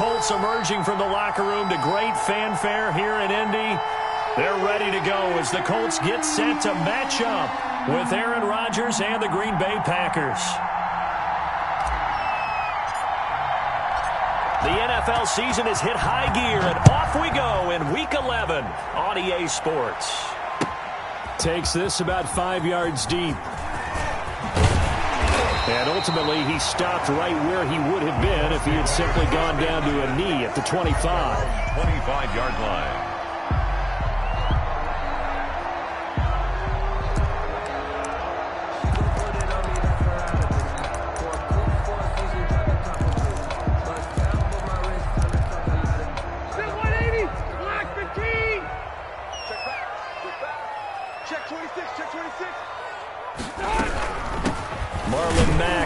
Colts emerging from the locker room to great fanfare here in Indy. They're ready to go as the Colts get set to match up with Aaron Rodgers and the Green Bay Packers. The NFL season has hit high gear, and off we go in Week 11 on EA Sports. Takes this about 5 yards deep. And ultimately, he stopped right where he would have been if he had simply gone down to a knee at the 25. 25-yard line.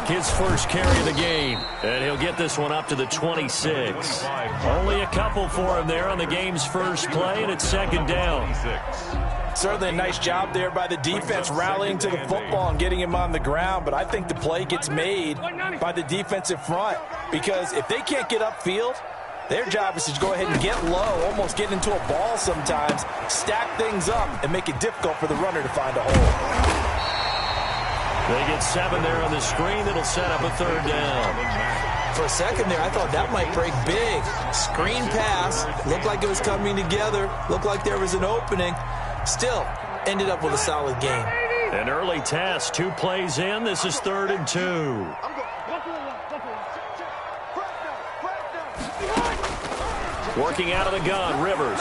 His first carry of the game, and he'll get this one up to the 26. Only a couple for him there on the game's first play, and it's second down. Certainly a nice job there by the defense rallying to the football and getting him on the ground, but I think the play gets made by the defensive front because if they can't get upfield, their job is to go ahead and get low, almost get into a ball sometimes, stack things up, and make it difficult for the runner to find a hole. They get 7 there on the screen. That'll set up a third down. For a second there, I thought that might break big. Screen pass. Looked like it was coming together. Looked like there was an opening. Still, ended up with a solid gain. An early test. 2 plays in. This is 3rd and 2. Working out of the gun, Rivers.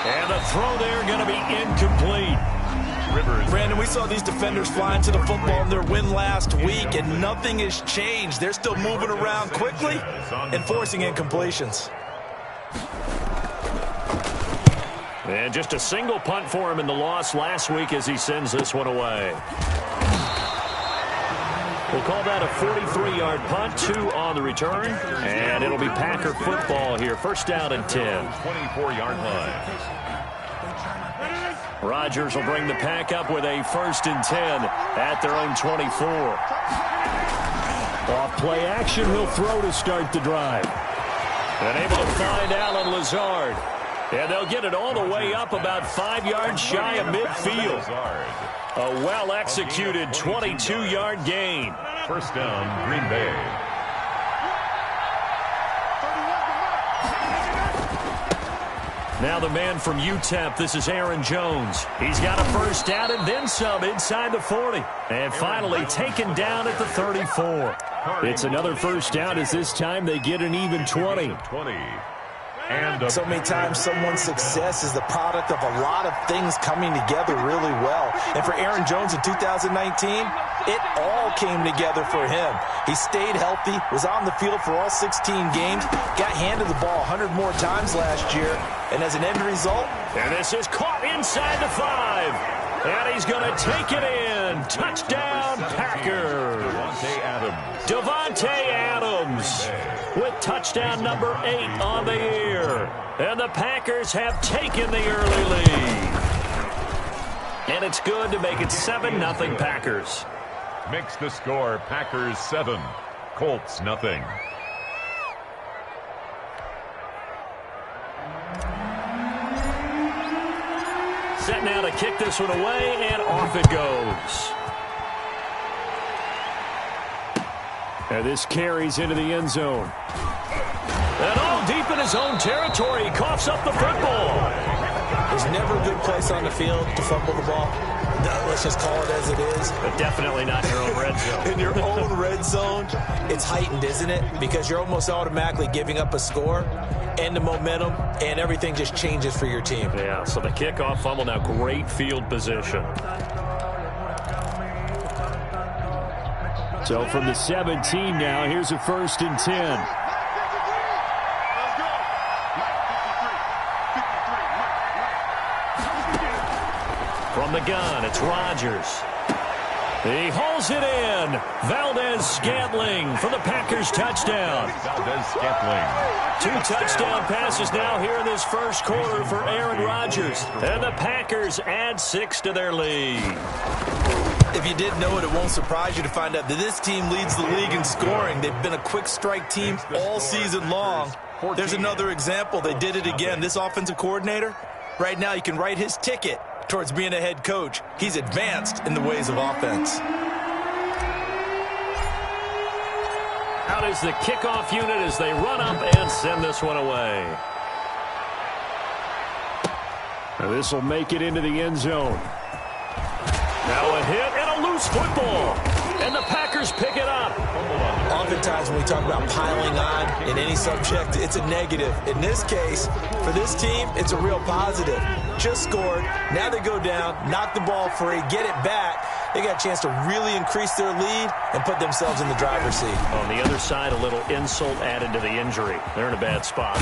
And the throw there going to be incomplete. Brandon, we saw these defenders flying to the football in their win last week, and nothing has changed. They're still moving around quickly and forcing incompletions. And just a single punt for him in the loss last week as he sends this one away. We'll call that a 43-yard punt, 2 on the return, and it'll be Packer football here. First down and 10. 24-yard line. Rodgers will bring the pack up with a 1st and 10 at their own 24. Off play action, he'll throw to start the drive. And able to find Allen Lazard. And they'll get it all the way up about 5 yards shy of midfield. A well-executed 22-yard gain. First down, Green Bay. Now the man from UTEP, this is Aaron Jones. He's got a first down and then some inside the 40. And finally taken down at the 34. It's another first down as this time they get an even 20. So many times someone's success is the product of a lot of things coming together really well. And for Aaron Jones in 2019, it all came together for him. He stayed healthy, was on the field for all 16 games, got handed the ball 100 more times last year, and as an end result... And this is caught inside the 5. And he's going to take it in. Touchdown, Packers. Davante Adams with touchdown number 8 on the year. And the Packers have taken the early lead. And it's good to make it 7-0 Packers. Makes the score Packers 7, Colts nothing. Set now to kick this one away, and off it goes. And this carries into the end zone. And all deep in his own territory, he coughs up the football. There's never a good place on the field to fumble the ball. Let's just call it as it is. But definitely not in your own red zone. In your own red zone, it's heightened, isn't it? Because you're almost automatically giving up a score and the momentum, and everything just changes for your team. Yeah, so the kickoff fumble, now great field position. So from the 17 now, here's a 1st and 10. From the gun, it's Rodgers. He hauls it in. Valdez-Scantling for the Packers touchdown. Valdez-Scantling. 2 touchdown passes now here in this first quarter for Aaron Rodgers. And the Packers add 6 to their lead. If you didn't know it, it won't surprise you to find out that this team leads the league in scoring. They've been a quick strike team all season long. There's another example. They did it again. This offensive coordinator, right now you can write his ticket towards being a head coach. He's advanced in the ways of offense. Out is the kickoff unit as they run up and send this one away. This will make it into the end zone. Now a hit and a loose football. And the Packers pick it up. Oftentimes when we talk about piling on in any subject, it's a negative. In this case, for this team, it's a real positive. Just scored. Now they go down, knock the ball free, get it back. They got a chance to really increase their lead and put themselves in the driver's seat. On the other side, a little insult added to the injury. They're in a bad spot.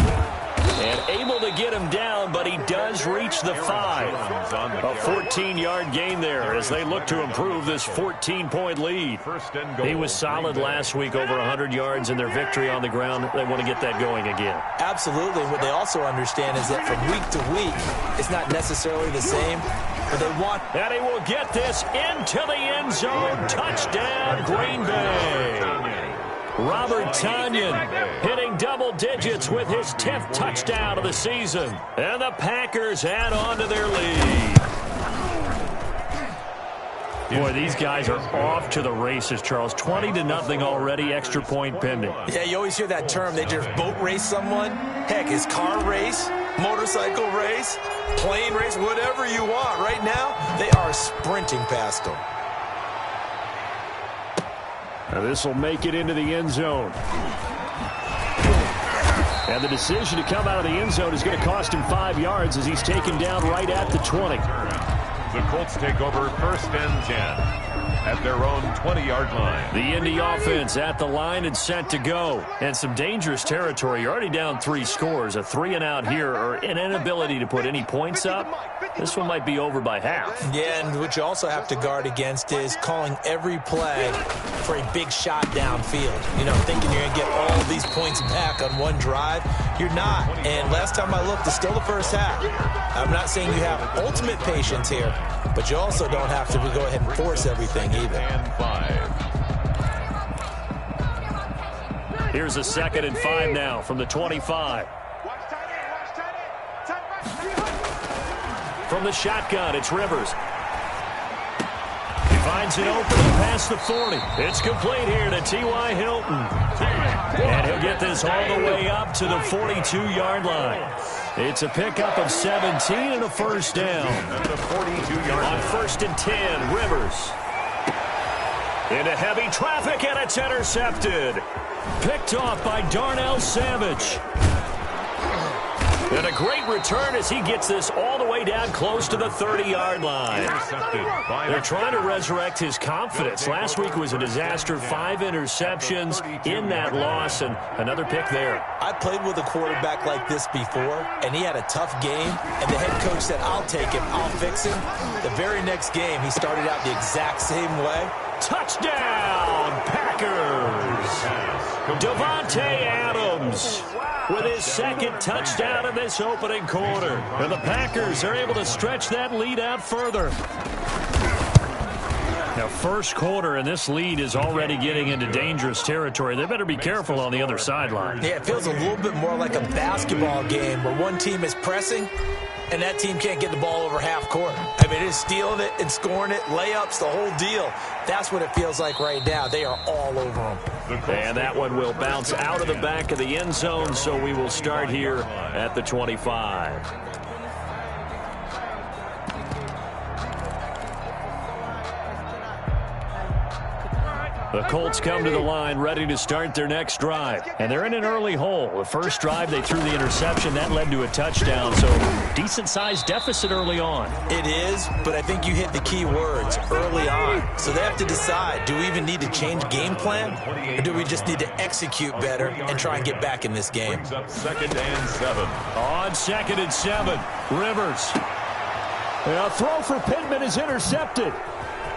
And able to get him down, but he does reach the 5. A 14-yard gain there as they look to improve this 14-point lead. He was solid last week, over 100 yards in their victory on the ground. They want to get that going again. Absolutely. What they also understand is that from week to week, it's not necessarily the same, but they want... And he will get this into the end zone. Touchdown, Green Bay. Robert Tonyan hitting double digits with his 10th touchdown of the season. And the Packers add on to their lead. Boy, these guys are off to the races, Charles. 20-0 already, extra point pending. Yeah, you always hear that term. They just boat race someone. Heck, is car race, motorcycle race, plane race, whatever you want. Right now, they are sprinting past them. Now this will make it into the end zone. And the decision to come out of the end zone is going to cost him 5 yards as he's taken down right at the 20. The Colts take over 1st and 10 at their own 20-yard line. The Indy offense at the line and set to go. And some dangerous territory. You're already down 3 scores. A 3-and-out here or an inability to put any points up. This one might be over by half. Yeah, and what you also have to guard against is calling every play for a big shot downfield. You know, thinking you're going to get all of these points back on one drive. You're not. And last time I looked, it's still the first half. I'm not saying you have ultimate patience here, but you also don't have to go ahead and force everything either. And 5. Here's a 2nd and 5 now from the 25. From the shotgun, it's Rivers. He finds it open past the 40. It's complete here to T.Y. Hilton. And he'll get this all the way up to the 42-yard line. It's a pickup of 17 and a first down. At the 42-yard line. On 1st and 10, Rivers. Into heavy traffic, and it's intercepted. Picked off by Darnell Savage. And a great return as he gets this all the way down close to the 30-yard line. They're trying to resurrect his confidence. Last week was a disaster. 5 interceptions in that loss, and another pick there. I played with a quarterback like this before, and he had a tough game, and the head coach said, I'll take him, I'll fix him. The very next game, he started out the exact same way. Touchdown, Packers! Davante Adams with his 2nd touchdown in this opening quarter. And the Packers are able to stretch that lead out further. Now, first quarter, and this lead is already getting into dangerous territory. They better be careful on the other sideline. Yeah, it feels a little bit more like a basketball game where one team is pressing and that team can't get the ball over half court. I mean, it is stealing it and scoring it, layups, the whole deal. That's what it feels like right now. They are all over them. And that one will bounce out of the back of the end zone, so we will start here at the 25. The Colts come to the line ready to start their next drive. And they're in an early hole. The first drive, they threw the interception. That led to a touchdown. So decent-sized deficit early on. It is, but I think you hit the key words early on. So they have to decide, do we even need to change game plan? Or do we just need to execute better and try and get back in this game? Brings up 2nd and 7. On 2nd and 7, Rivers. A throw for Pittman is intercepted.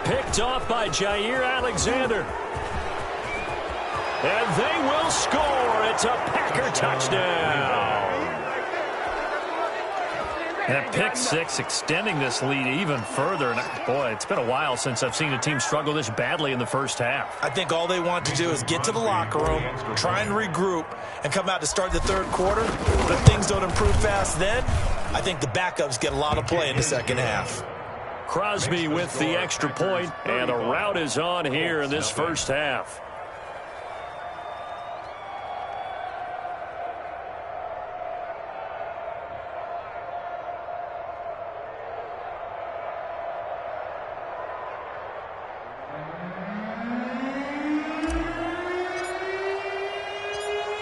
Picked off by Jair Alexander. And they will score. It's a Packer touchdown. That pick six extending this lead even further. And boy, it's been a while since I've seen a team struggle this badly in the first half. I think all they want to do is get to the locker room, try and regroup, and come out to start the third quarter. But if things don't improve fast then, I think the backups get a lot of play in the second half. Crosby with the extra point, and a rout is on here in this first half.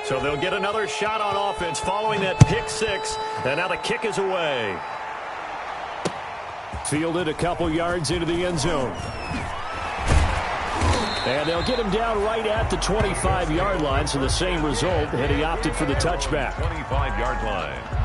So they'll get another shot on offense following that pick six, and now the kick is away. Fielded a couple yards into the end zone. And they'll get him down right at the 25-yard line, so the same result, and he opted for the touchback. 25-yard line.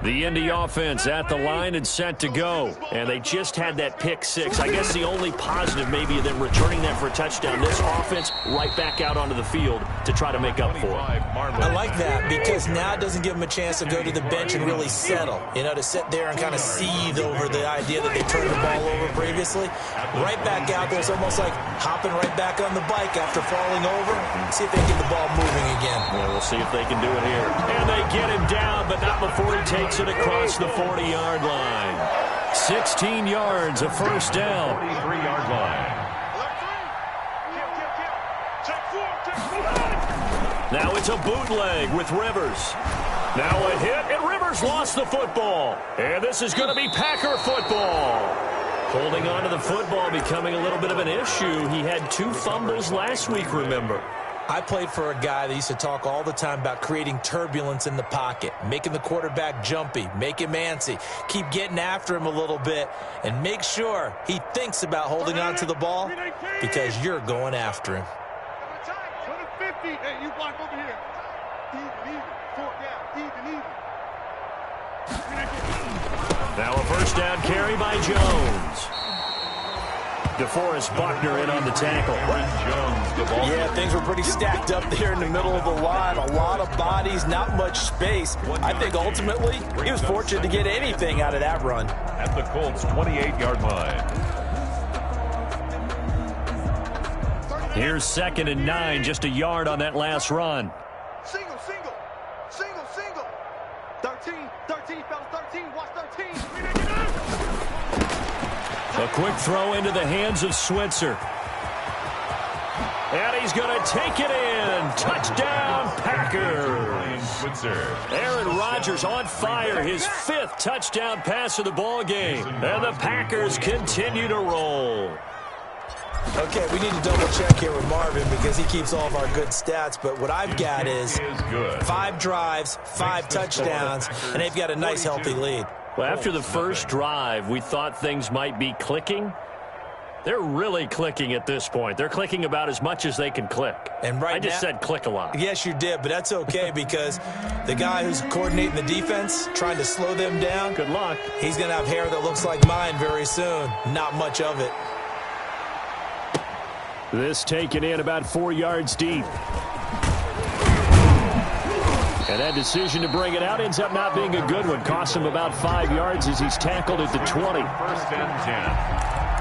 The Indy offense at the line and set to go. And they just had that pick six. I guess the only positive maybe of them returning that for a touchdown. This offense right back out onto the field to try to make up for it. I like that because now it doesn't give them a chance to go to the bench and really settle. You know, to sit there and kind of seethe over the idea that they turned the ball over previously. Right back out there. It's almost like hopping right back on the bike after falling over. See if they get the ball moving again. Well, we'll see if they can do it here. And they get him down, but not before he takes it across the 40-yard line. 16 yards, a first down. 43-yard line. Now it's a bootleg with Rivers. Now a hit, and Rivers lost the football. And this is going to be Packer football. Holding on to the football becoming a little bit of an issue. He had 2 fumbles last week, remember. I played for a guy that used to talk all the time about creating turbulence in the pocket, making the quarterback jumpy, make him antsy, keep getting after him a little bit, and make sure he thinks about holding on to the ball because you're going after him. Now a first down carry by Jones. DeForest Buckner in on the tackle. Yeah, things were pretty stacked up there in the middle of the line. A lot of bodies, not much space. I think ultimately he was fortunate to get anything out of that run. At the Colts' 28-yard line. Here's 2nd and 9, just a yard on that last run. Single. 13, fellas, 13, watch 13. A quick throw into the hands of Switzer. And he's going to take it in. Touchdown, Packers. Aaron Rodgers on fire. His 5th touchdown pass of the ball game. And the Packers continue to roll. Okay, we need to double check here with Marvin because he keeps all of our good stats. But what I've got is 5 drives, 5 touchdowns, and they've got a nice, healthy lead. Well, after the first drive, we thought things might be clicking. They're really clicking at this point. They're clicking about as much as they can click. And right I just said click a lot. Yes, you did, but that's okay because the guy who's coordinating the defense, trying to slow them down, good luck. He's going to have hair that looks like mine very soon. Not much of it. This taken in about 4 yards deep. And that decision to bring it out ends up not being a good one. Cost him about 5 yards as he's tackled at the 20. 1st and 10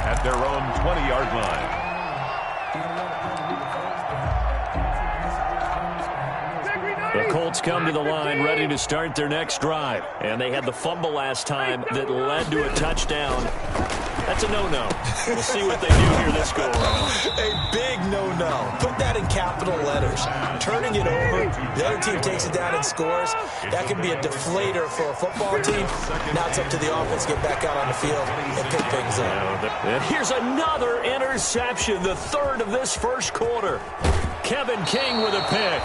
at their own 20-yard line. The Colts come to the line ready to start their next drive. And they had the fumble last time that led to a touchdown. That's a no-no. We'll see what they do here this go-around. A big no-no. Put that in capital letters. Turning it over, the other team takes it down and scores. That can be a deflator for a football team. Now it's up to the offense to get back out on the field and pick things up. And here's another interception, the 3rd of this first quarter. Kevin King with a pick.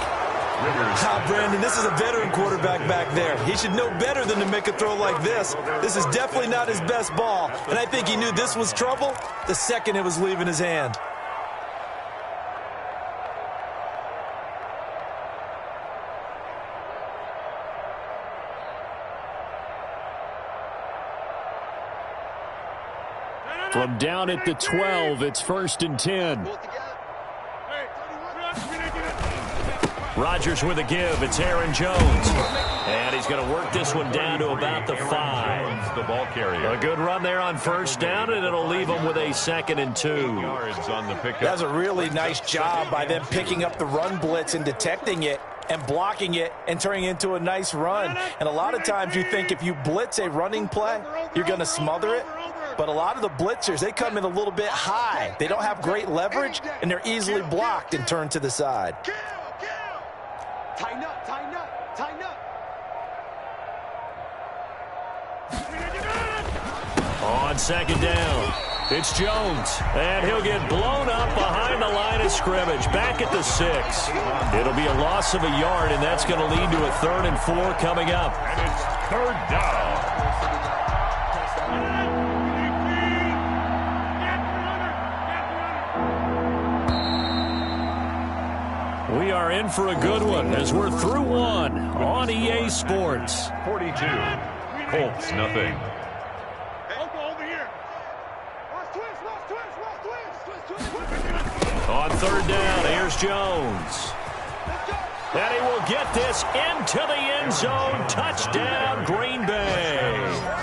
Brandon, this is a veteran quarterback back there. He should know better than to make a throw like this. This is definitely not his best ball, and I think he knew this was trouble the second it was leaving his hand. From down at the 12, it's 1st and 10. Rodgers with a give. It's Aaron Jones. And he's going to work this one down to about the 5. The ball carrier. A good run there on 1st down, and it'll leave him with a 2nd and 2. Yards on the pickup. That's a really nice job by them picking up the run blitz and detecting it and blocking it and turning it into a nice run. And a lot of times you think if you blitz a running play, you're going to smother it. But a lot of the blitzers, they come in a little bit high. They don't have great leverage, and they're easily blocked and turned to the side. Tighten up, tighten up, tighten up. On 2nd down, it's Jones, and he'll get blown up behind the line of scrimmage, back at the 6. It'll be a loss of a yard, and that's going to lead to a 3rd and 4 coming up. And it's 3rd down. We are in for a good one as we're through one on EA Sports. 42. Colts, nothing. On 3rd down, here's Jones. And he will get this into the end zone. Touchdown, Green Bay.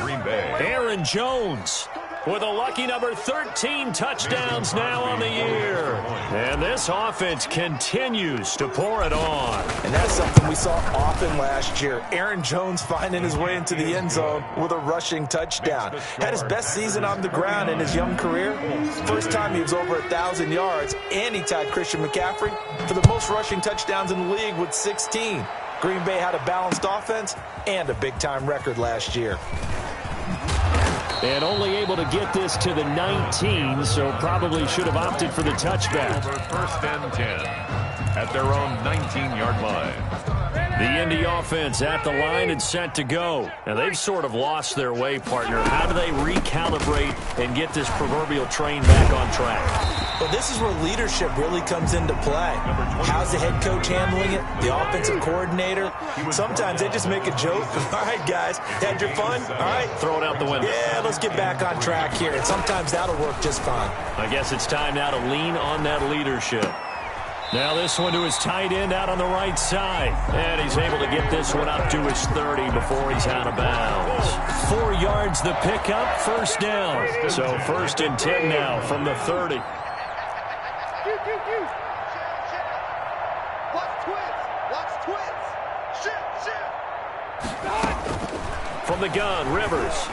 Green Bay. Aaron Jones with a lucky number 13 touchdowns now on the year. And this offense continues to pour it on. And that's something we saw often last year. Aaron Jones finding his way into the end zone with a rushing touchdown. Had his best season on the ground in his young career. First time he was over 1,000 yards, and he tied Christian McCaffrey for the most rushing touchdowns in the league with 16. Green Bay had a balanced offense and a big-time record last year. And only able to get this to the 19, so probably should have opted for the touchback. Over 1st and 10 at their own 19-yard line. The Indy offense at the line and set to go. Now, they've sort of lost their way, partner. How do they recalibrate and get this proverbial train back on track? Well, this is where leadership really comes into play. How's the head coach handling it? The offensive coordinator? Sometimes they just make a joke. All right, guys, had your fun? All right. Throw it out the window. Yeah, let's get back on track here. And sometimes that'll work just fine. I guess it's time now to lean on that leadership. Now this one to his tight end out on the right side. And he's able to get this one up to his 30 before he's out of bounds. 4 yards the pickup, 1st down. So 1st and 10 now from the 30. Watch twins. Shit. From the gun, Rivers.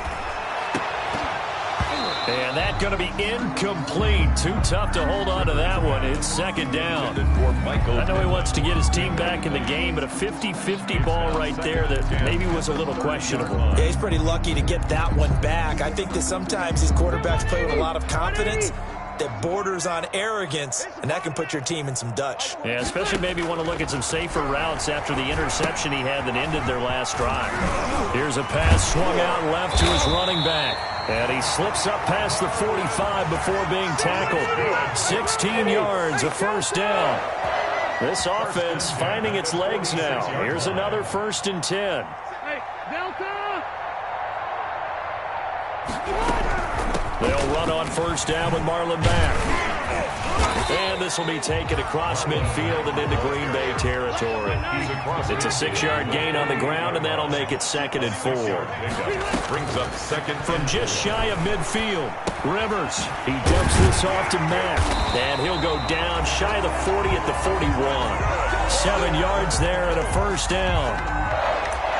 And that's going to be incomplete. Too tough to hold on to that one. It's 2nd down. I know he wants to get his team back in the game, but a 50-50 ball right there that maybe was a little questionable. Yeah, he's pretty lucky to get that one back. I think that sometimes these quarterbacks play with a lot of confidence that borders on arrogance, and that can put your team in some Dutch. Yeah, especially maybe want to look at some safer routes after the interception he had that ended their last drive. Here's a pass swung out left to his running back. And he slips up past the 45 before being tackled. 16 yards, a 1st down. This offense finding its legs now. Here's another 1st and 10. They'll run on 1st down with Marlon back. And this will be taken across midfield and into Green Bay territory. It's a 6-yard gain on the ground, and that'll make it 2nd and 4. Brings up 2nd from just shy of midfield. Rivers, he dumps this off to Matt. And he'll go down shy of the 40 at the 41. 7 yards there and a 1st down.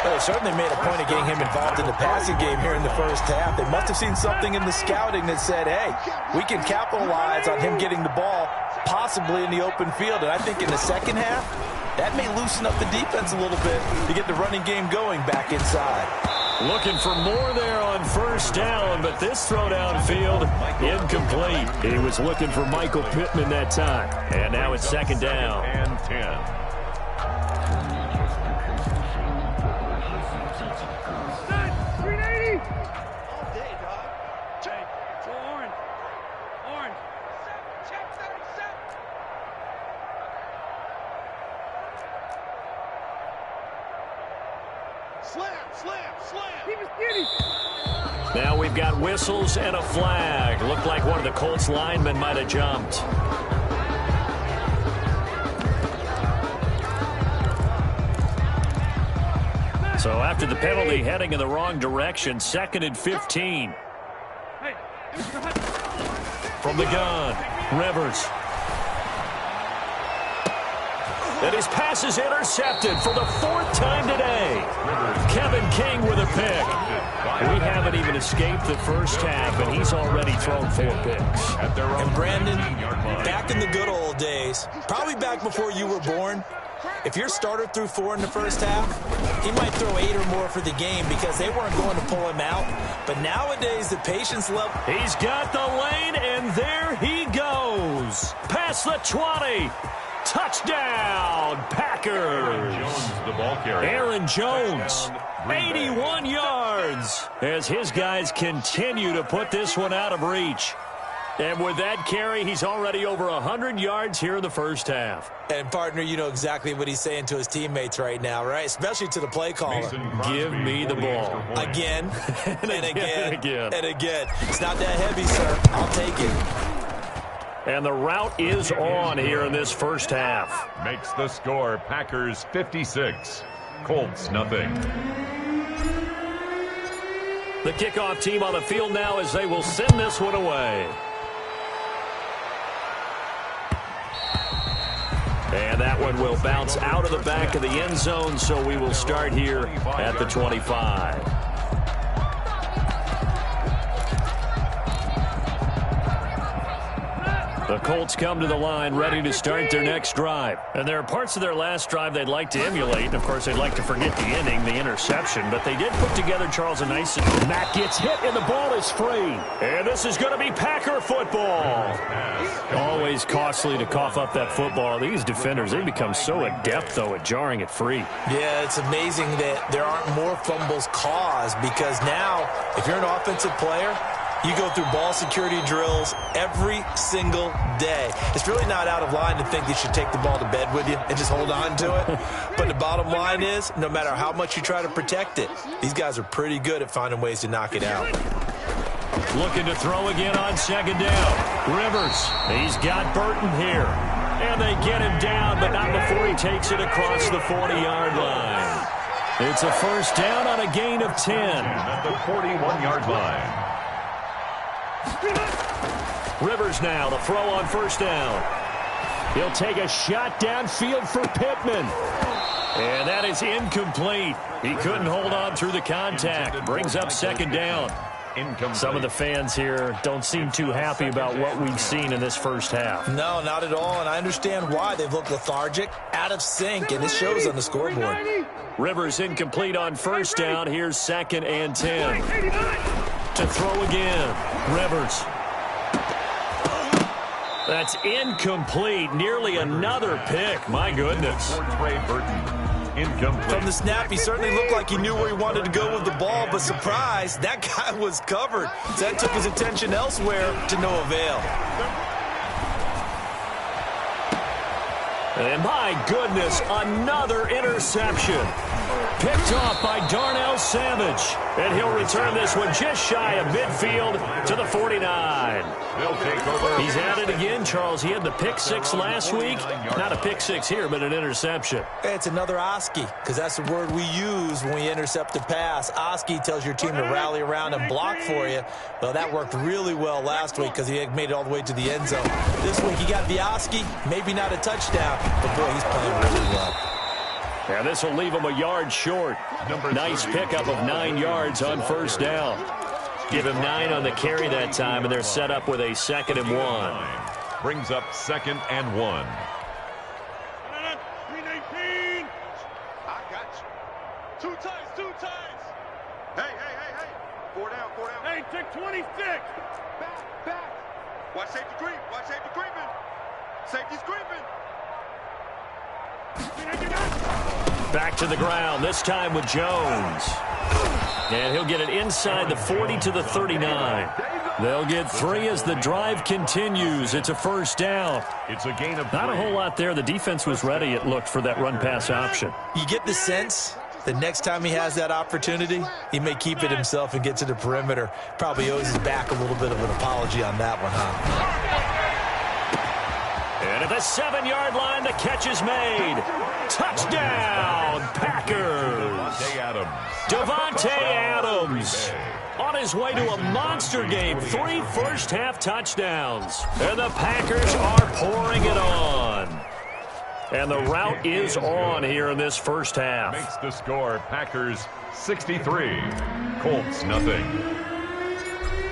Well, they certainly made a point of getting him involved in the passing game here in the 1st half. They must have seen something in the scouting that said, hey, we can capitalize on him getting the ball possibly in the open field. And I think in the 2nd half, that may loosen up the defense a little bit to get the running game going back inside. Looking for more there on 1st down, but this throw downfield incomplete. He was looking for Michael Pittman that time. And now it's 2nd down. And 10. Slam. Keep it skinny. Now we've got whistles and a flag. Looked like one of the Colts linemen might have jumped. So after the penalty, heading in the wrong direction, 2nd and 15. From the gun, Rivers. And his pass is intercepted for the 4th time today. Kevin King with a pick. We haven't even escaped the first half, and he's already thrown 4 picks. And Brandon, back in the good old days, probably back before you were born, if your starter threw 4 in the first half, he might throw 8 or more for the game because they weren't going to pull him out. But nowadays, the patience level... He's got the lane, and there he goes. Past the 20. Touchdown, Packers. Aaron Jones, 81 yards, as his guys continue to put this one out of reach. And with that carry, he's already over 100 yards here in the first half. And, partner, you know exactly what he's saying to his teammates right now, right? Especially to the play caller. Give me the ball. Again, and again, and again. and again. It's not that heavy, sir. I'll take it. And the route is on here in this first half. Makes the score Packers 56, Colts nothing. The kickoff team on the field now as they will send this one away. And that one will bounce out of the back of the end zone, so we will start here at the 25. The Colts come to the line ready to start their next drive. And there are parts of their last drive they'd like to emulate. And, of course, they'd like to forget the ending, the interception. But they did put together, Charles, a nice... Matt gets hit, and the ball is free. And this is going to be Packer football. Always costly to cough up that football. These defenders, they become so adept, though, at jarring it free. Yeah, it's amazing that there aren't more fumbles caused because now, if you're an offensive player... You go through ball security drills every single day. It's really not out of line to think you should take the ball to bed with you and just hold on to it. But the bottom line is, no matter how much you try to protect it, these guys are pretty good at finding ways to knock it out. Looking to throw again on 2nd down. Rivers, he's got Burton here. And they get him down, but not before he takes it across the 40-yard line. It's a first down on a gain of 10. At the 41-yard line. Rivers now to throw on first down. He'll take a shot downfield for Pittman. And that is incomplete. He couldn't hold on through the contact. Brings up 2nd down. Some of the fans here don't seem too happy about what we've seen in this first half. No, not at all, and I understand why. They've looked lethargic, out of sync, and it shows on the scoreboard. Rivers incomplete on first down. Here's 2nd and 10. To throw again. Rivers. That's incomplete. Nearly another pick. My goodness. From the snap, he certainly looked like he knew where he wanted to go with the ball, but surprise, that guy was covered. So that took his attention elsewhere to no avail. And my goodness, another interception. Picked off by Darnell Savage. And he'll return this one just shy of midfield to the 49. He's at it again, Charles. He had the pick 6 last week. Not a pick 6 here, but an interception. It's another Oski, because that's the word we use when we intercept a pass. Oski tells your team to rally around and block for you. Well, that worked really well last week because he made it all the way to the end zone. This week he got the Oski, maybe not a touchdown, but boy, he's playing really well. And this will leave him a yard short. Nice pickup of 9 yards on first down. Give him 9 on the carry that time, and they're set up with a 2nd and 1. Brings up 2nd and 1. I got you. Two times. Hey. 4 down. Hey, take 26. Back. Watch safety creeping. Safety's creeping. Back to the ground, this time with Jones. And he'll get it inside the 40 to the 39. They'll get 3 as the drive continues. It's a first down. It's a gain of 3. Not a whole lot there. The defense was ready, it looked, for that run-pass option. You get the sense the next time he has that opportunity, he may keep it himself and get to the perimeter. Probably owes his back a little bit of an apology on that one, huh? And at the 7-yard line, the catch is made. Touchdown, Packers. Davante Adams on his way to a monster game. 3 first-half touchdowns. And the Packers are pouring it on. And the route is on here in this first half. Makes the score Packers 63, Colts nothing.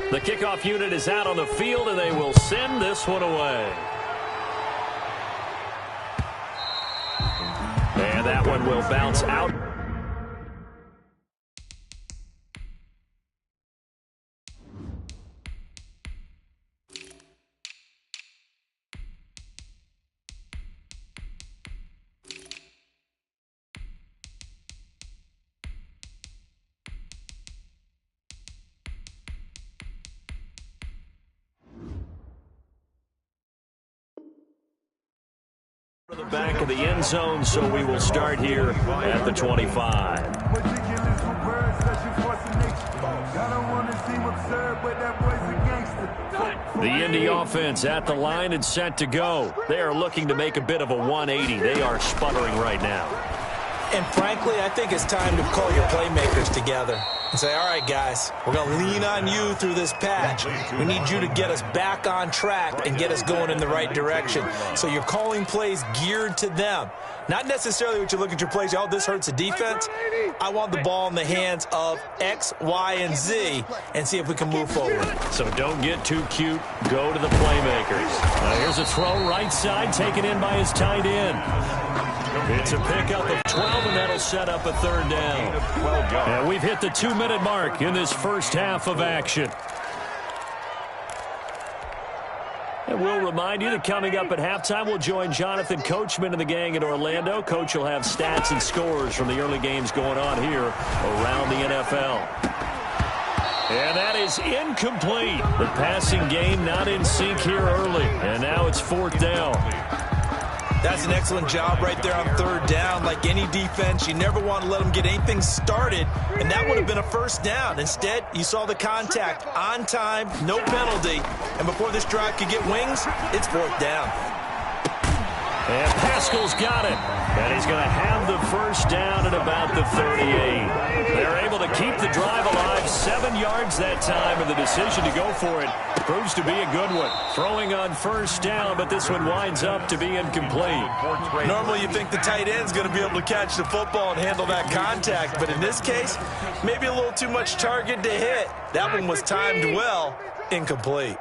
The kickoff unit is out on the field, and they will send this one away. And that one will bounce out. The back of the end zone, so we will start here at the 25. The Indy offense at the line and set to go. They are looking to make a bit of a 180. They are sputtering right now. And frankly, I think it's time to call your playmakers together and say, all right, guys, we're going to lean on you through this patch. We need you to get us back on track and get us going in the right direction. So you're calling plays geared to them. Not necessarily what you look at your plays, oh, this hurts the defense. I want the ball in the hands of X, Y, and Z and see if we can move forward. So don't get too cute. Go to the playmakers. Now here's a throw right side taken in by his tight end. It's a pickup of 12, and that'll set up a third down. And we've hit the 2-minute mark in this first half of action. And we'll remind you that coming up at halftime, we'll join Jonathan Coachman and the gang in Orlando. Coach will have stats and scores from the early games going on here around the NFL. And that is incomplete. The passing game not in sync here early. And now it's 4th down. That's an excellent job right there on 3rd down. Like any defense, you never want to let them get anything started, and that would have been a first down. Instead, you saw the contact on time, no penalty, and before this drive could get wings, it's 4th down. And Pascal's got it. And he's going to have the first down at about the 38. They're able to keep the drive alive, 7 yards that time, and the decision to go for it proves to be a good one. Throwing on first down, but this one winds up to be incomplete. Normally you think the tight end's going to be able to catch the football and handle that contact, but in this case, maybe a little too much target to hit. That one was timed well, incomplete.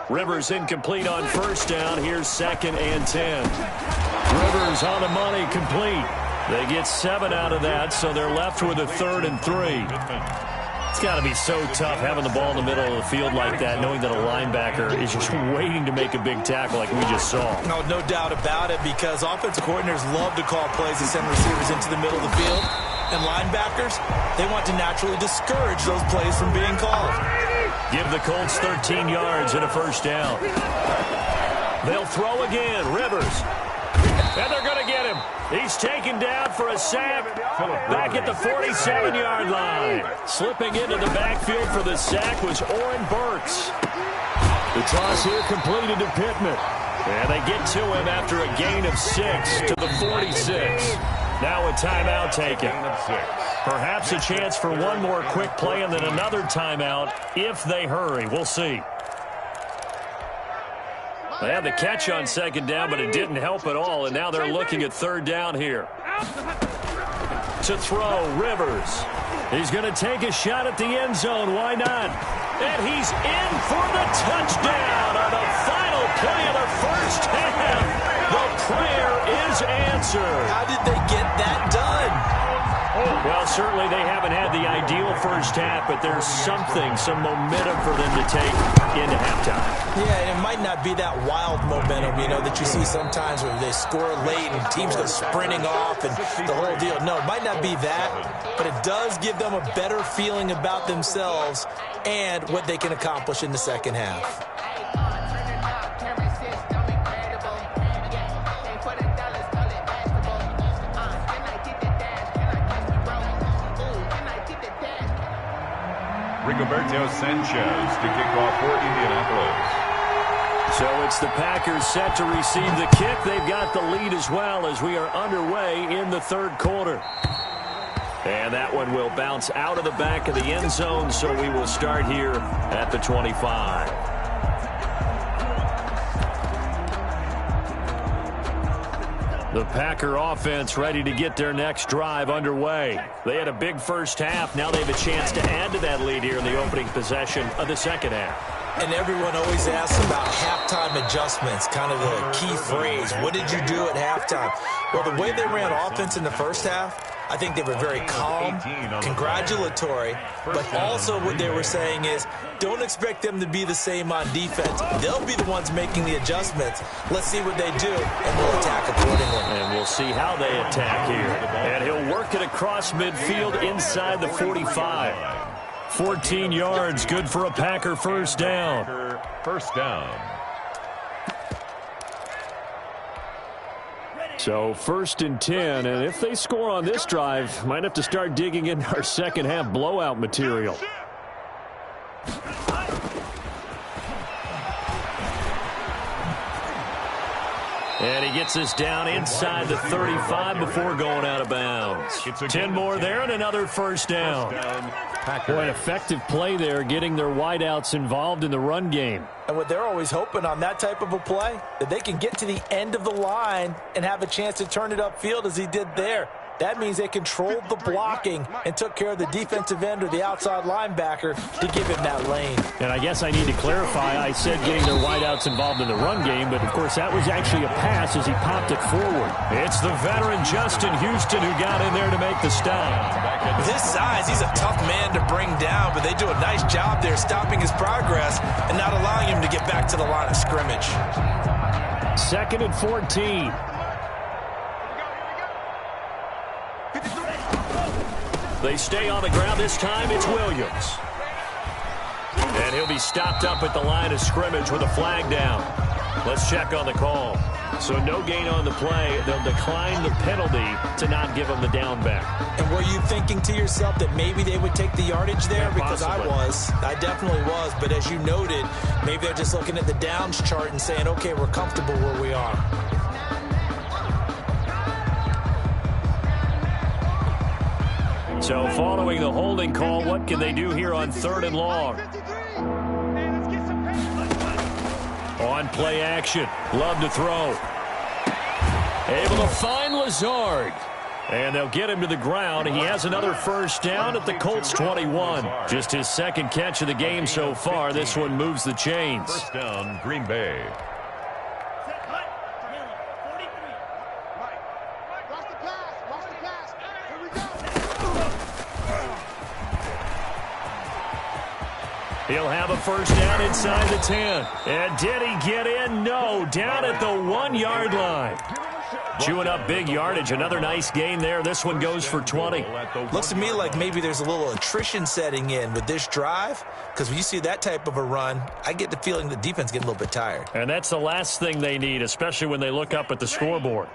Rivers incomplete on first down. Here's 2nd and 10. Rivers on the money, complete. They get 7 out of that, so they're left with a 3rd and 3. It's got to be so tough having the ball in the middle of the field like that, knowing that a linebacker is just waiting to make a big tackle like we just saw. No doubt about it, because offensive coordinators love to call plays and send receivers into the middle of the field. And linebackers, they want to naturally discourage those plays from being called. Give the Colts 13 yards and a first down. They'll throw again. Rivers. And they're going to get him. He's taken down for a sack back at the 47-yard line. Slipping into the backfield for the sack was Oren Burks. The toss here completed to Pittman. And they get to him after a gain of 6 to the 46. Now a timeout taken. Perhaps a chance for one more quick play and then another timeout if they hurry. We'll see. They had the catch on 2nd down, but it didn't help at all, and now they're looking at 3rd down here. To throw, Rivers. He's going to take a shot at the end zone. Why not? And he's in for the touchdown on the final play of the first half. The prayer is answered. How did they get that done? Well, certainly they haven't had the ideal first half, but there's something, some momentum for them to take into halftime. Yeah, and it might not be that wild momentum, that you see sometimes where they score late and teams go sprinting off and the whole deal. No, it might not be that, but it does give them a better feeling about themselves and what they can accomplish in the second half. Rigoberto Sanchez to kick off for Indianapolis. So it's the Packers set to receive the kick. They've got the lead as well as we are underway in the third quarter. And that one will bounce out of the back of the end zone, so we will start here at the 25. The Packer offense ready to get their next drive underway. They had a big first half. Now they have a chance to add to that lead here in the opening possession of the second half. And everyone always asks about halftime adjustments, kind of the key phrase. What did you do at halftime? Well, the way they ran offense in the first half, I think they were very calm, congratulatory, but also what they were saying is don't expect them to be the same on defense. They'll be the ones making the adjustments. Let's see what they do, and we'll attack accordingly. And we'll see how they attack here. And he'll work it across midfield inside the 45. 14 yards, good for a Packer first down. First down. So 1st and 10, and if they score on this drive, might have to start digging in our second half blowout material. And he gets us down inside the 35 before going out of bounds. 10 more there and another first down. Boy, an effective play there, getting their wideouts involved in the run game. And what they're always hoping on that type of a play, that they can get to the end of the line and have a chance to turn it upfield as he did there. That means they controlled the blocking and took care of the defensive end or the outside linebacker to give him that lane. And I guess I need to clarify, I said getting their wideouts involved in the run game, but of course that was actually a pass as he popped it forward. It's the veteran Justin Houston who got in there to make the stop. With his size, he's a tough man to bring down, but they do a nice job there stopping his progress and not allowing him to get back to the line of scrimmage. 2nd and 14. They stay on the ground. This time it's Williams. And he'll be stopped up at the line of scrimmage with a flag down. Let's check on the call. So no gain on the play. They'll decline the penalty to not give him the down back. And were you thinking to yourself that maybe they would take the yardage there? Because I definitely was. But as you noted, maybe they're just looking at the downs chart and saying, okay, we're comfortable where we are. So following the holding call, what can they do here on 3rd and long? On play action. Love to throw. Able to find Lazard. And they'll get him to the ground. He has another first down at the Colts 21. Just his 2nd catch of the game so far. This one moves the chains. First down, Green Bay. He'll have a first down inside the 10. And did he get in? No. Down at the 1-yard line. Chewing up big yardage. Another nice gain there. This one goes for 20. Looks to me like maybe there's a little attrition setting in with this drive. Because when you see that type of a run, I get the feeling the defense getting a little bit tired. And that's the last thing they need, especially when they look up at the scoreboard.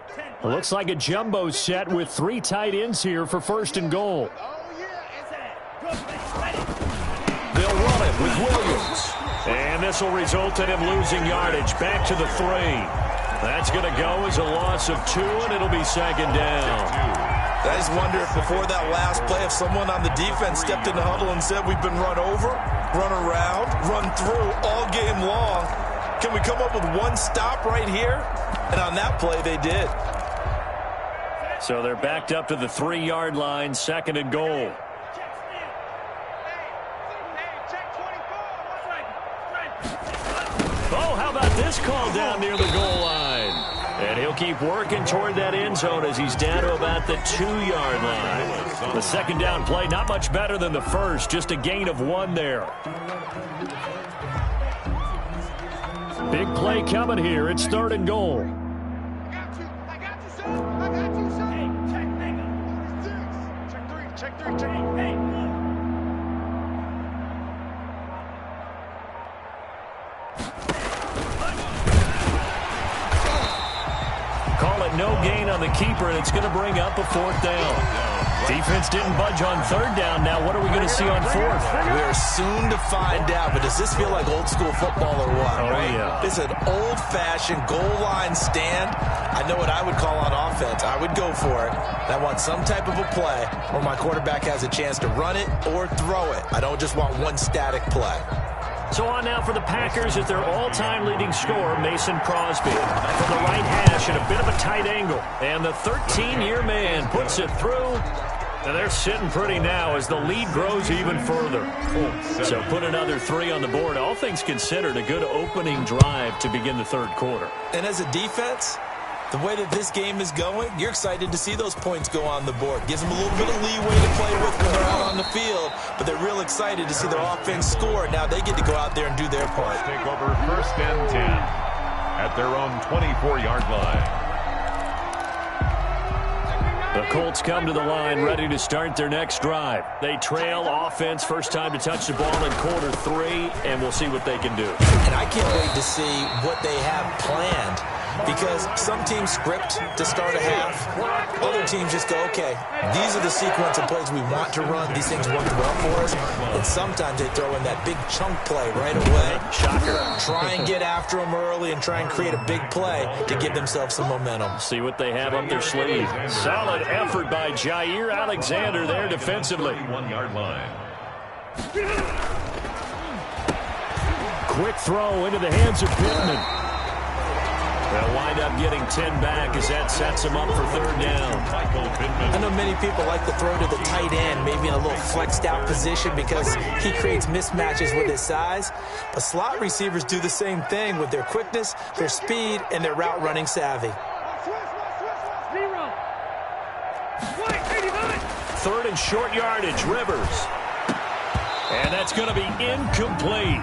It looks like a jumbo set with 3 tight ends here for 1st and goal. They'll run it with Williams. And this will result in him losing yardage. Back to the 3. That's going to go as a loss of 2, and it'll be 2nd down. I just wonder if before that last play, if someone on the defense stepped in the huddle and said, we've been run over, run around, run through all game long. Can we come up with one stop right here? And on that play, they did. So they're backed up to the 3-yard line, 2nd and goal. Oh, how about this call down near the goal line? And he'll keep working toward that end zone as he's down to about the 2-yard line. The 2nd down play, not much better than the first, just a gain of 1 there. Big play coming here. It's 3rd and goal. I got you, sir. I got you, sir. Hey, check 3. Check 3. Check 3. Hey. Call it no gain on the keeper, and it's going to bring up a 4th down. Defense didn't budge on third down. Now what are we going to see on fourth? We're soon to find out, but does this feel like old school football or what? Oh, right? yeah. This is an old-fashioned goal line stand. I know what I would call on offense. I would go for it. And I want some type of a play where my quarterback has a chance to run it or throw it. I don't just want one static play. So on now for the Packers is their all-time leading scorer, Mason Crosby. From the right hash at a bit of a tight angle. And the 13-year man puts it through. And they're sitting pretty now as the lead grows even further. So put another 3 on the board. All things considered, a good opening drive to begin the third quarter. And as a defense, the way that this game is going, you're excited to see those points go on the board. Gives them a little bit of leeway to play with when they're out on the field, but they're real excited to see their offense score. Now they get to go out there and do their part. Take over 1st and 10 at their own 24-yard line. The Colts come to the line ready to start their next drive. They trail offense, first time to touch the ball in quarter 3, and we'll see what they can do. And I can't wait to see what they have planned, because some teams script to start a half. Other teams just go, okay, these are the sequence of plays we want to run. These things work well for us. And sometimes they throw in that big chunk play right away. Shocker. Try and get after them early and try and create a big play to give themselves some momentum. See what they have up their sleeve. Solid effort by Jair Alexander there defensively. 1-yard line. Quick throw into the hands of Pittman. They'll wind up getting 10 back as that sets them up for third down. I know many people like to throw to the tight end, maybe in a little flexed out position because he creates mismatches with his size. But slot receivers do the same thing with their quickness, their speed, and their route running savvy. 3rd and short yardage, Rivers. And that's going to be incomplete.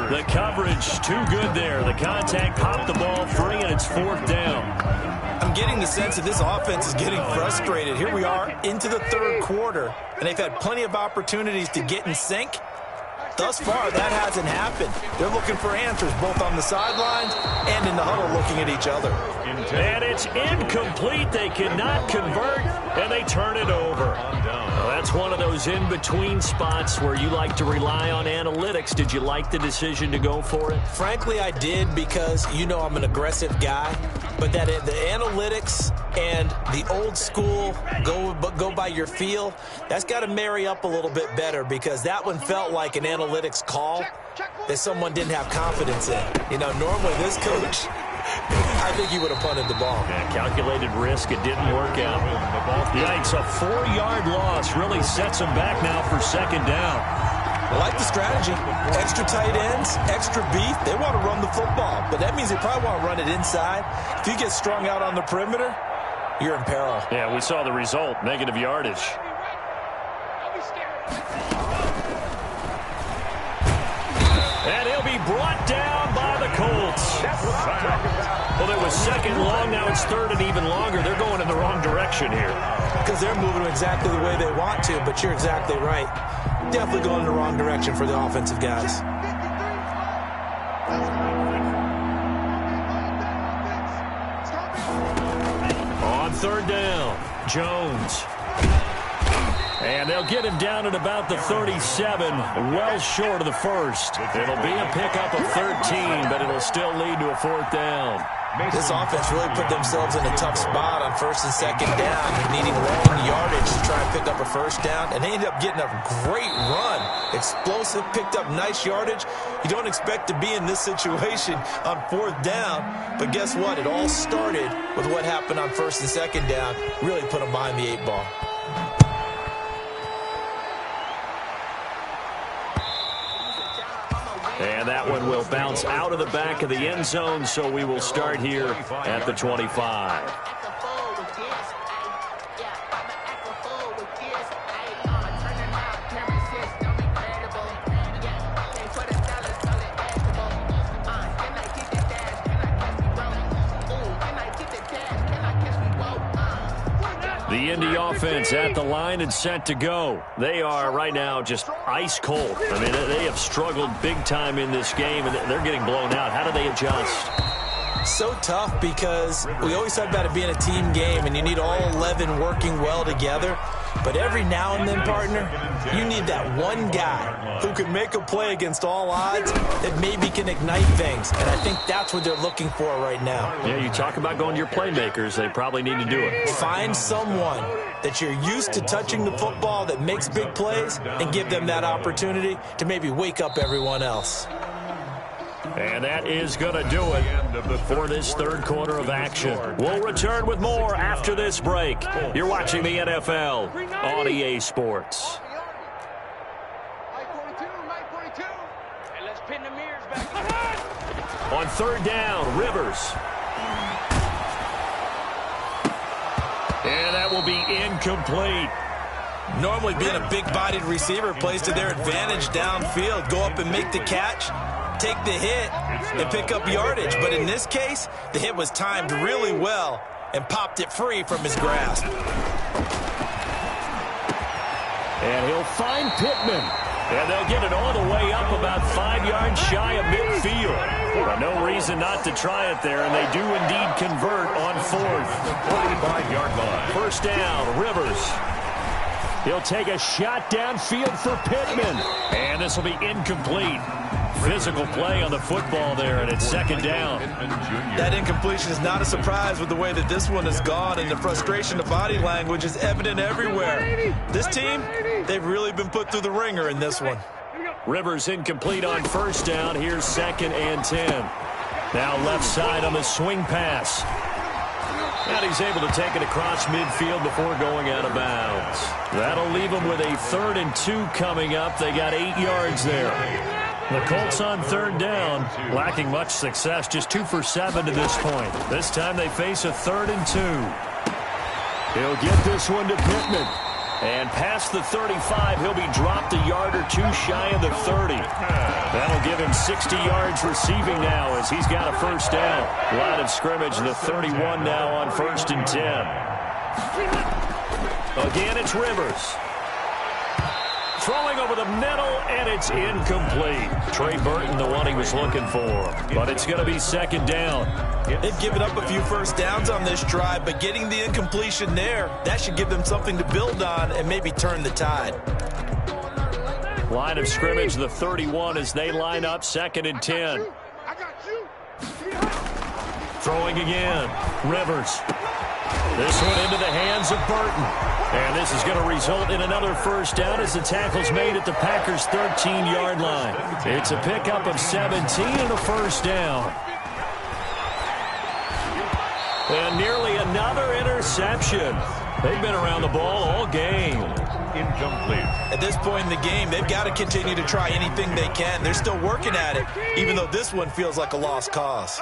The coverage too good there. The contact popped the ball free, and it's 4th down. I'm getting the sense that this offense is getting frustrated. Here we are into the 3rd quarter, and they've had plenty of opportunities to get in sync. Thus far, that hasn't happened. They're looking for answers both on the sidelines and in the huddle looking at each other. And it's incomplete. They cannot convert, and they turn it over. Well, that's one of those in-between spots where you like to rely on analytics. Did you like the decision to go for it? Frankly, I did, because you know I'm an aggressive guy. But that the analytics and the old school go by your feel, that's got to marry up a little bit better, because that one felt like an analytics call that someone didn't have confidence in. You know, normally this coach, I think he would have punted the ball. Yeah, calculated risk. It didn't work out. Yikes, a 4-yard loss really sets them back now for 2nd down. I like the strategy. Extra tight ends, extra beef. They want to run the football, but that means they probably want to run it inside. If you get strung out on the perimeter, you're in peril. Yeah, we saw the result, negative yardage. And he'll be brought down by the Colts. Well, it was 2nd long, now it's 3rd and even longer. They're going in the wrong direction here. Because they're moving exactly the way they want to, but you're exactly right. Definitely going in the wrong direction for the offensive guys. On 3rd down, Jones. And they'll get him down at about the 37, well short of the 1st. It'll be a pickup of 13, but it'll still lead to a 4th down. This offense really put themselves in a tough spot on 1st and 2nd down, needing long yardage to try and pick up a 1st down, and they ended up getting a great run. Explosive, picked up nice yardage. You don't expect to be in this situation on 4th down, but guess what? It all started with what happened on 1st and 2nd down. Really put them behind the 8 ball. And that one will bounce out of the back of the end zone, so we will start here at the 25. The Indy offense at the line and set to go. They are right now just ice cold. I mean, they have struggled big time in this game, and they're getting blown out. How do they adjust? So tough, because we always talk about it being a team game, and you need all 11 working well together. But every now and then, partner, you need that one guy who can make a play against all odds that maybe can ignite things. And I think that's what they're looking for right now. Yeah, you talk about going to your playmakers. They probably need to do it. Find someone that you're used to touching the football that makes big plays and give them that opportunity to maybe wake up everyone else. And that is going to do it for this third quarter of action. We'll return with more after this break. You're watching the NFL on EA Sports. And let's pin the mirrors back. On third down, Rivers. And that will be incomplete. Normally being a big-bodied receiver plays to their advantage downfield. Go up and make the catch, take the hit, and pick up yardage. But in this case, the hit was timed really well and popped it free from his grasp. And he'll find Pittman. And they'll get it all the way up about 5 yards shy of midfield. Well, no reason not to try it there, and they do indeed convert on fourth. 45-yard line. First down, Rivers. He'll take a shot downfield for Pittman. And this will be incomplete. Physical play on the football there, and it's second down. That incompletion is not a surprise with the way that this one has gone, and the frustration of body language is evident everywhere. This team, they've really been put through the ringer in this one. Rivers incomplete on first down. Here's 2nd and 10. Now left side on the swing pass. And he's able to take it across midfield before going out of bounds. That'll leave him with a 3rd and 2 coming up. They got 8 yards there. The Colts on third down, lacking much success, just 2 for 7 to this point. This time they face a 3rd and 2. He'll get this one to Pittman. And past the 35, he'll be dropped a yard or 2 shy of the 30. That'll give him 60 yards receiving now as he's got a first down. Line of scrimmage, the 31 now on 1st and 10. Again, it's Rivers. Throwing over the middle, and it's incomplete. Trey Burton, the one he was looking for. But it's going to be 2nd down. They've given up a few first downs on this drive, but getting the incompletion there, that should give them something to build on and maybe turn the tide. Line of scrimmage, the 31 as they line up, 2nd and 10. Throwing again, Rivers. This one into the hands of Burton. And this is going to result in another first down as the tackle's made at the Packers' 13-yard line. It's a pickup of 17 and a first down. And nearly another interception. They've been around the ball all game. Incomplete. At this point in the game, they've got to continue to try anything they can. They're still working at it, even though this one feels like a lost cause.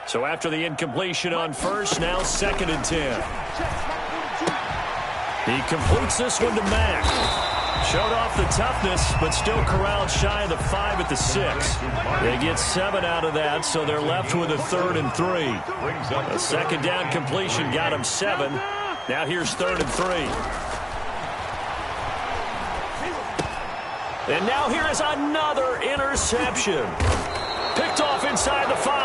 So after the incompletion on first, now 2nd and 10. He completes this one to Mack. Showed off the toughness, but still corralled shy of the 5 at the 6. They get 7 out of that, so they're left with a 3rd and 3. A 2nd down completion got him 7. Now here's 3rd and 3. And now here is another interception. Picked off inside the 5.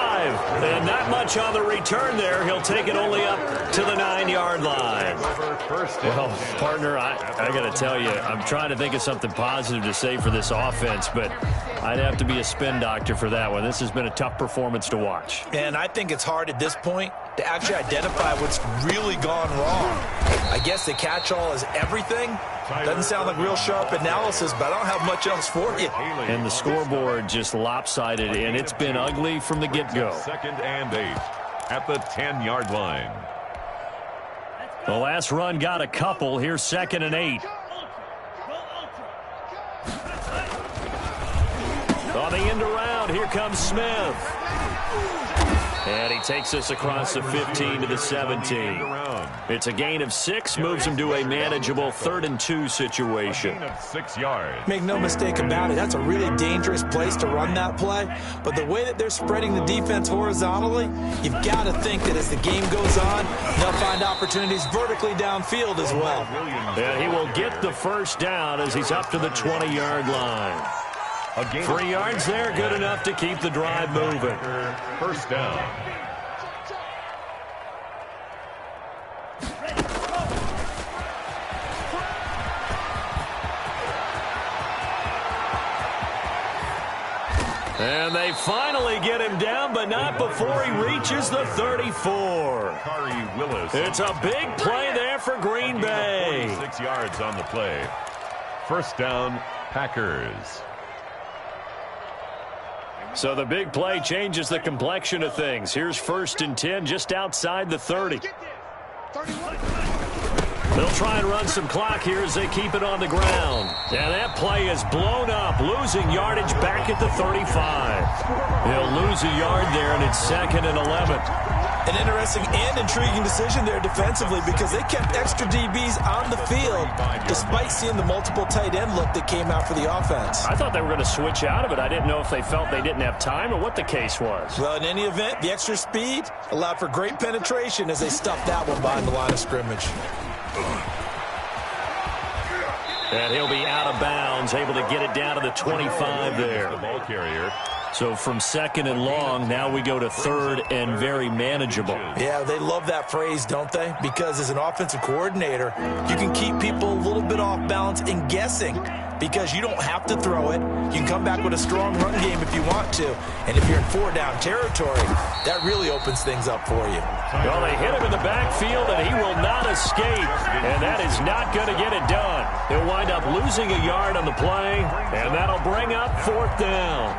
And not much on the return there. He'll take it only up to the 9-yard line. Well, partner, I got to tell you, I'm trying to think of something positive to say for this offense, but I'd have to be a spin doctor for that one. This has been a tough performance to watch. And I think it's hard at this point to actually identify what's really gone wrong. I guess the catch-all is everything. Doesn't sound like real sharp analysis, but I don't have much else for you. And the scoreboard just lopsided, and it's been ugly from the get-go. 2nd and 8 at the 10-yard line. The last run got a couple. Here's 2nd and 8. On the end around, here comes Smith. And he takes us across the 15 to the 17. It's a gain of 6, moves him to a manageable 3rd and 2 situation. 6 yards. Make no mistake about it, that's a really dangerous place to run that play. But the way that they're spreading the defense horizontally, you've got to think that as the game goes on, they'll find opportunities vertically downfield as well. And he will get the first down as he's up to the 20-yard line. 3 yards there, good enough to keep the drive moving. First down. And they finally get him down, but not before he reaches the 34. It's a big play there for Green Bay. 6 yards on the play. First down, Packers. So the big play changes the complexion of things. Here's 1st and 10 just outside the 30. They'll try and run some clock here as they keep it on the ground. And that play is blown up, losing yardage back at the 35. He'll lose a yard there, and it's 2nd and 11. An interesting and intriguing decision there defensively because they kept extra DBs on the field despite seeing the multiple tight end look that came out for the offense. I thought they were going to switch out of it. I didn't know if they felt they didn't have time or what the case was. Well, in any event, the extra speed allowed for great penetration as they stuffed that one behind the line of scrimmage. And he'll be out of bounds, able to get it down to the 25 there. The ball carrier. So from 2nd and long, now we go to 3rd and very manageable. Yeah, they love that phrase, don't they? Because as an offensive coordinator, you can keep people a little bit off balance and guessing because you don't have to throw it. You can come back with a strong run game if you want to. And if you're in 4-down territory, that really opens things up for you. Well, they hit him in the backfield, and he will not escape. And that is not going to get it done. He'll wind up losing a yard on the play, and that'll bring up 4th down.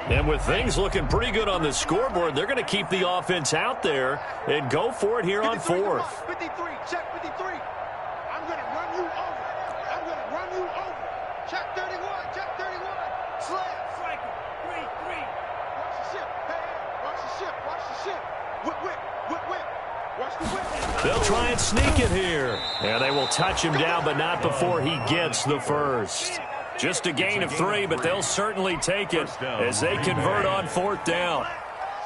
And with things looking pretty good on the scoreboard, they're going to keep the offense out there and go for it here on 4th. 53, check 53. I'm going to run you over. I'm going to run you over. Check 31, check 31. Slab, cycle, 3. Watch the ship. Hey, watch the ship, watch the ship. Whip. Watch the whip. They'll try and sneak it here. And they will touch him down, but not before he gets the first. Just a gain of 3, but they'll certainly take it as they convert on 4th down.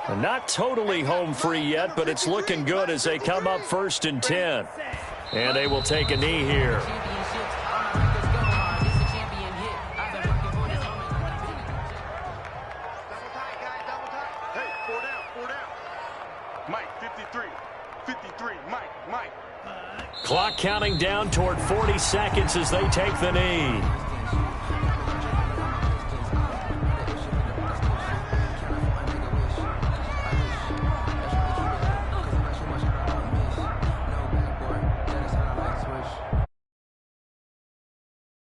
And not totally home free yet, but it's looking good as they come up 1st and 10. And they will take a knee here. Hey, 4 down. Mike, 53, Mike. Clock counting down toward 40 seconds as they take the knee.